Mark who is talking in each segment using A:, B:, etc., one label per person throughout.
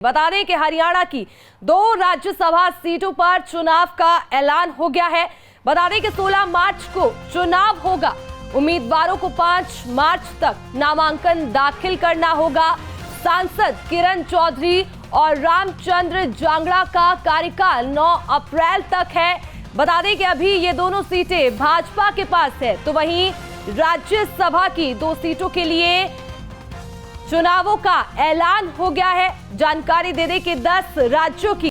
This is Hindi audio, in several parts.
A: बता दें कि हरियाणा की 2 राज्यसभा सीटों पर चुनाव का ऐलान हो गया है। बता दें कि 16 मार्च को चुनाव होगा। उम्मीदवारों को 5 मार्च तक नामांकन दाखिल करना होगा। सांसद किरण चौधरी और रामचंद्र जांगड़ा का कार्यकाल 9 अप्रैल तक है। बता दें कि अभी ये दोनों सीटें भाजपा के पास है, तो वहीं राज्यसभा की 2 सीटों के लिए चुनावों का ऐलान हो गया है। जानकारी दे दें कि 10 राज्यों की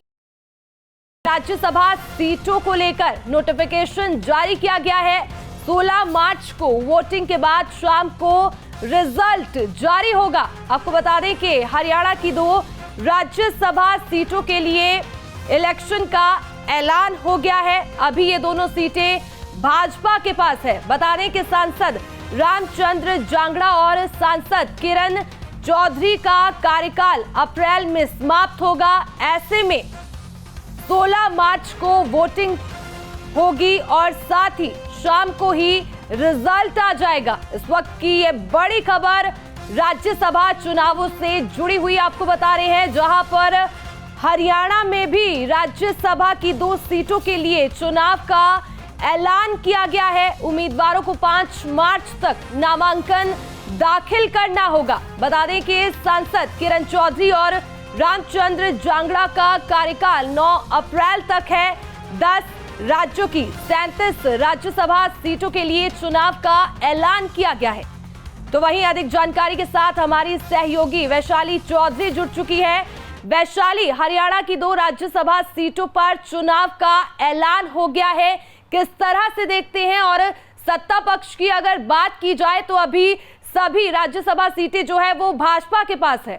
A: राज्यसभा सीटों को लेकर नोटिफिकेशन जारी किया गया है। 16 मार्च को वोटिंग के बाद शाम को रिजल्ट जारी होगा। आपको बता दें कि हरियाणा की 2 राज्यसभा सीटों के लिए इलेक्शन का ऐलान हो गया है। अभी ये दोनों सीटें भाजपा के पास है। बता दें कि सांसद रामचंद्र जांगड़ा और सांसद किरण चौधरी का कार्यकाल अप्रैल में समाप्त होगा। ऐसे में 16 मार्च को वोटिंग होगी और साथ ही शाम को ही रिजल्ट आ जाएगा। इस वक्त की ये बड़ी खबर राज्यसभा चुनावों से जुड़ी हुई आपको बता रहे हैं, जहां पर हरियाणा में भी राज्यसभा की 2 सीटों के लिए चुनाव का ऐलान किया गया है। उम्मीदवारों को 5 मार्च तक नामांकन दाखिल करना होगा। बता दें कि सांसद किरण चौधरी और रामचंद्र जांगड़ा का कार्यकाल 9 अप्रैल तक है। 10 राज्यों की 37 राज्यसभा सीटों के लिए चुनाव का ऐलान किया गया है। तो वहीं अधिक जानकारी के साथ हमारी सहयोगी वैशाली चौधरी जुड़ चुकी है। वैशाली, हरियाणा की 2 राज्यसभा सीटों पर चुनाव का ऐलान हो गया है, किस तरह से देखते हैं? और सत्ता पक्ष की अगर बात की जाए तो अभी सभी राज्यसभा सीटें जो है वो भाजपा के पास है।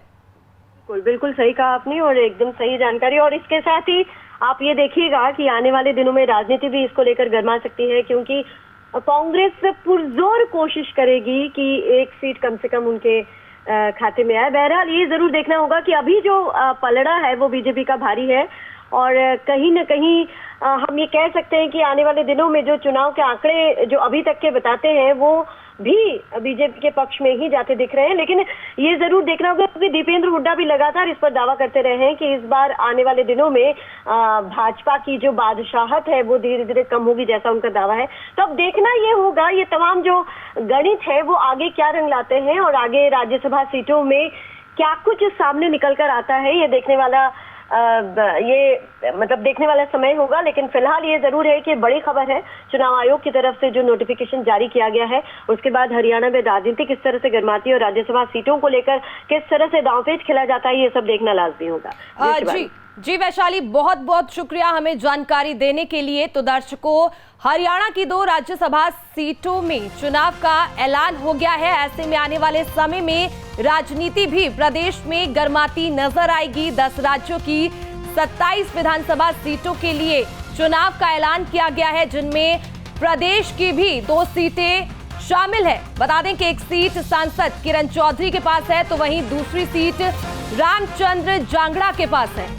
B: बिल्कुल सही कहा आपने और एकदम सही जानकारी। और इसके साथ ही आप ये देखिएगा कि आने वाले दिनों में राजनीति भी इसको लेकर गर्मा सकती है, क्योंकि कांग्रेस पुरजोर कोशिश करेगी कि एक सीट कम से कम उनके खाते में आए। बहरहाल ये जरूर देखना होगा कि अभी जो पलड़ा है वो बीजेपी का भारी है और कहीं न कहीं हम ये कह सकते हैं कि आने वाले दिनों में जो चुनाव के आंकड़े जो अभी तक के बताते हैं वो भी बीजेपी के पक्ष में ही जाते दिख रहे हैं। लेकिन ये जरूर देखना होगा क्योंकि दीपेंद्र हुड्डा भी लगातार इस पर दावा करते रहे हैं कि इस बार आने वाले दिनों में भाजपा की जो बादशाहत है वो धीरे धीरे कम होगी, जैसा उनका दावा है। तो अब देखना ये होगा ये तमाम जो गणित है वो आगे क्या रंग लाते हैं और आगे राज्यसभा सीटों में क्या कुछ सामने निकल कर आता है, ये देखने वाला देखने वाला समय होगा। लेकिन फिलहाल ये जरूर है कि बड़ी खबर है चुनाव आयोग की तरफ से जो नोटिफिकेशन जारी किया गया है, उसके बाद हरियाणा में राजनीति किस तरह से गर्माती है और राज्यसभा सीटों को लेकर किस तरह से दांवपेच खेला जाता है, ये सब देखना लाजमी होगा।
A: जी वैशाली, बहुत बहुत शुक्रिया हमें जानकारी देने के लिए। तो दर्शकों, हरियाणा की 2 राज्यसभा सीटों में चुनाव का ऐलान हो गया है। ऐसे में आने वाले समय में राजनीति भी प्रदेश में गर्माती नजर आएगी। 10 राज्यों की 27 विधानसभा सीटों के लिए चुनाव का ऐलान किया गया है, जिनमें प्रदेश की भी 2 सीटें शामिल है। बता दें कि एक सीट सांसद किरण चौधरी के पास है, तो वहीं दूसरी सीट रामचंद्र जांगड़ा के पास है।